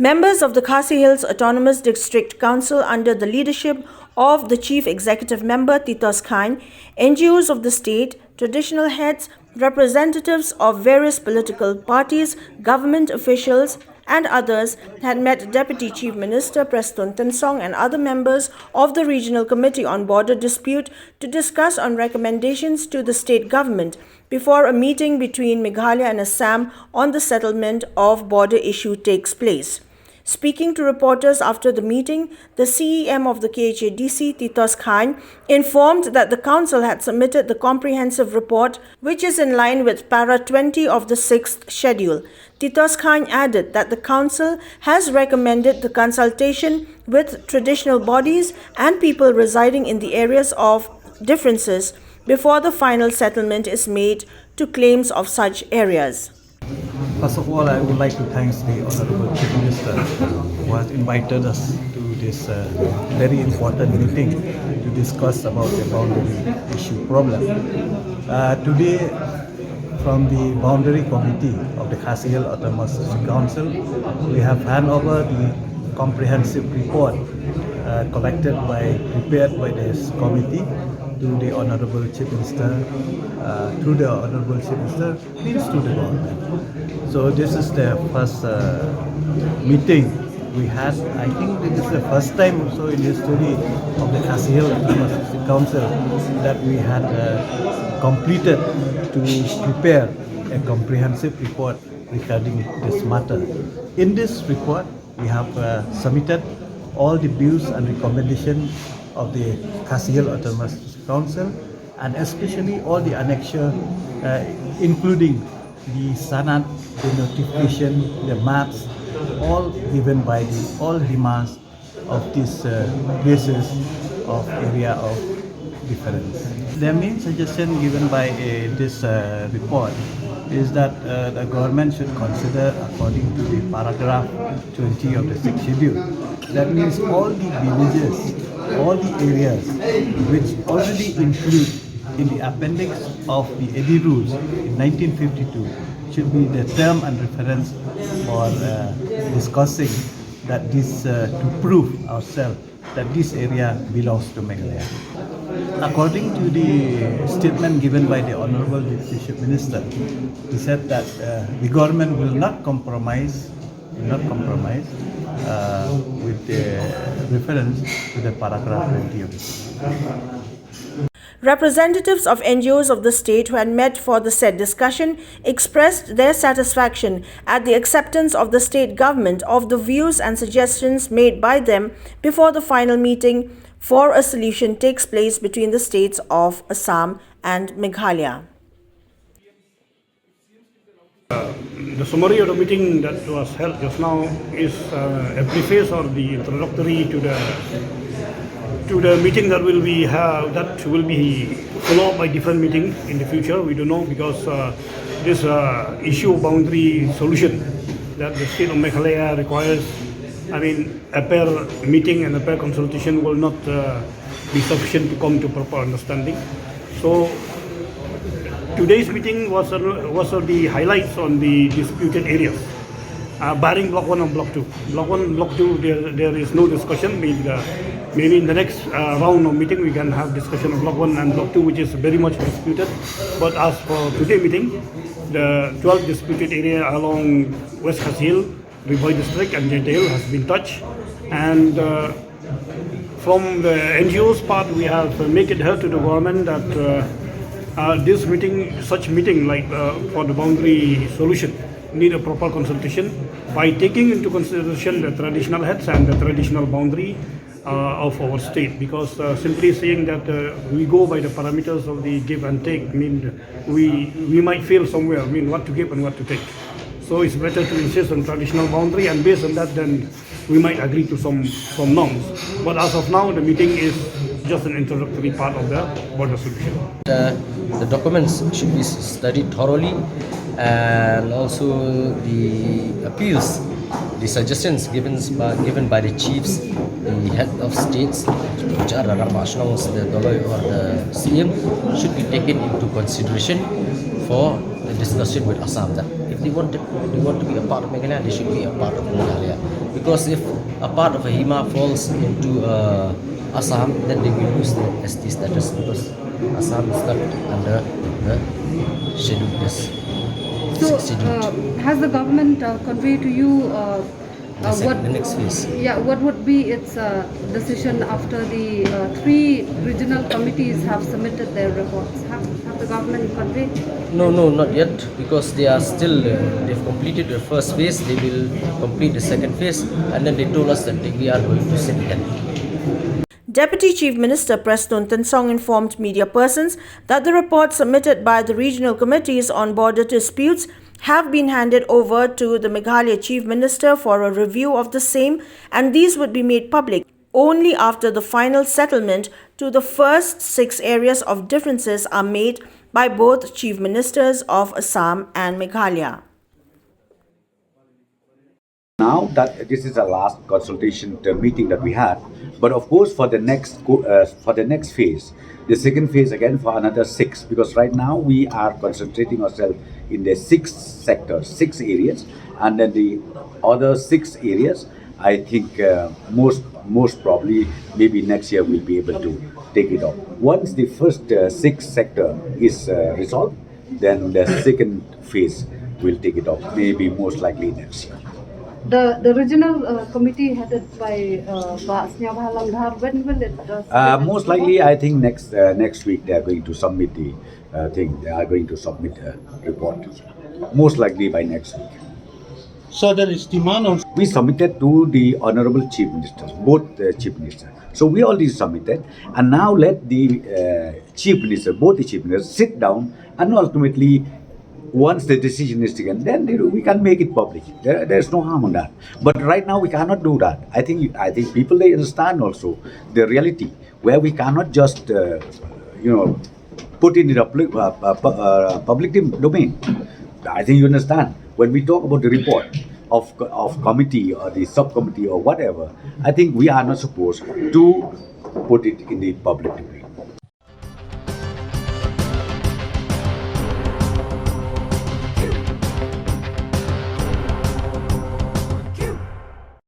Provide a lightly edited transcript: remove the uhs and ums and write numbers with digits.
Members of the Khasi Hills Autonomous District Council under the leadership of the Chief Executive Member TITOS CHYNE, NGOs of the state, traditional heads, representatives of various political parties, government officials and others had met Deputy Chief Minister PRESTONE TYNSONG and other members of the Regional Committee on Border Dispute to discuss on recommendations to the state government before a meeting between Meghalaya and Assam on the settlement of border issue takes place. Speaking to reporters after the meeting, the CEM of the KHASI, TITOS CHYNE, informed that the council had submitted the comprehensive report, which is in line with Para 20 of the 6th schedule. TITOS CHYNE added that the council has recommended the consultation with traditional bodies and people residing in the areas of differences before the final settlement is made to claims of such areas. First of all, I would like to thank the Honorable Chief Minister who has invited us to this very important meeting to discuss about the boundary issue problem. Today, from the Boundary Committee of the Khasi Hills Autonomous Council, we have handed over the comprehensive report prepared by this committee to the Honorable Chief Minister, through the Honorable Chief Minister, means to the government. So this is the first meeting we had. I think this is the first time also in the history of the Khasi Hills Autonomous Council that we had completed to prepare a comprehensive report regarding this matter. In this report, we have submitted all the views and recommendations of the Khasi Hills Autonomous Council, and especially all the annexure, including the sanad, the notification, the maps, all given by all demands of these places of area of difference. The main suggestion given by this report is that the government should consider, according to the paragraph 20 of the 6th schedule, that means all the villages, all the areas which already include in the appendix of the EDI rules in 1952 should be the term and reference for discussing that this to prove ourselves that this area belongs to Meghalaya. According to the statement given by the Honorable Deputy Chief Minister, he said that the government will not compromise with the reference to the paragraph 20 of the Representatives of NGOs of the state who had met for the said discussion expressed their satisfaction at the acceptance of the state government of the views and suggestions made by them before the final meeting for a solution takes place between the states of Assam and Meghalaya. The summary of the meeting that was held just now is a preface or the introductory to the meeting that will be followed up by different meetings in the future. We don't know, because this issue of boundary solution that the state of Meghalaya requires, a pair meeting and a pair consultation will not be sufficient to come to proper understanding. So today's meeting was of the highlights on the disputed areas, barring Block 1 and Block 2. Block 1 and Block 2, there is no discussion. Maybe in the next round of meeting we can have discussion of Block 1 and Block 2, which is very much disputed. But as for today's meeting, the 12 disputed area along West Khasi Hills, Riboy District and Jenta Hill has been touched. And from the NGO's part, we have made it heard to the government that this meeting, such meeting like for the boundary solution, need a proper consultation by taking into consideration the traditional heads and the traditional boundary of our state, because simply saying that we go by the parameters of the give and take we might fail somewhere, what to give and what to take. So it's better to insist on traditional boundary, and based on that then we might agree to some norms. But as of now, the meeting is just an introductory part of the border solution. The documents should be studied thoroughly, and also the appeals, the suggestions given by the chiefs, the head of states, which are the Ramashnaus, the Doloi or the CM, should be taken into consideration for the discussion with Assam. That if they want to be a part of Meghalaya, they should be a part of Meghalaya. because if a part of a Hima falls into Assam, then they will lose the ST status because Assam is not under the scheduled list. So, Scheduled. has the government conveyed to you The next phase. Yeah, what would be its decision after the three regional committees have submitted their reports? Have the government conveyed? No, not yet, because they are still, they've completed the first phase, they will complete the second phase, and then they told us that we are going to sit again. Deputy Chief Minister PRESTONE TYNSONG informed media persons that the reports submitted by the regional committees on border disputes have been handed over to the Meghalaya Chief Minister for a review of the same, and these would be made public only after the final settlement to the first 6 areas of differences are made by both Chief Ministers of Assam and Meghalaya. Now that this is the last consultation meeting that we had, but of course for the next phase, the second phase again for another 6, because right now we are concentrating ourselves in the 6 sectors, 6 areas, and then the other 6 areas, I think most probably maybe next year we'll be able to take it up. Once the first 6 sector is resolved, then the second phase will take it up, maybe most likely next year. The regional committee headed by MEGHALAYA, when will it? Most likely, I think next week they are going to submit the thing. They are going to submit a report. Most likely by next week. So there is demand on. We submitted to the Honorable Chief Ministers, both the Chief Ministers. So we already submitted, and now let the Chief Minister, both the Chief Ministers, sit down and ultimately. Once the decision is taken, then we can make it public. There's no harm on that. But right now we cannot do that. I think people, they understand also the reality where we cannot just put in the public domain. I think you understand when we talk about the report of committee or the subcommittee or whatever. I think we are not supposed to put it in the public domain.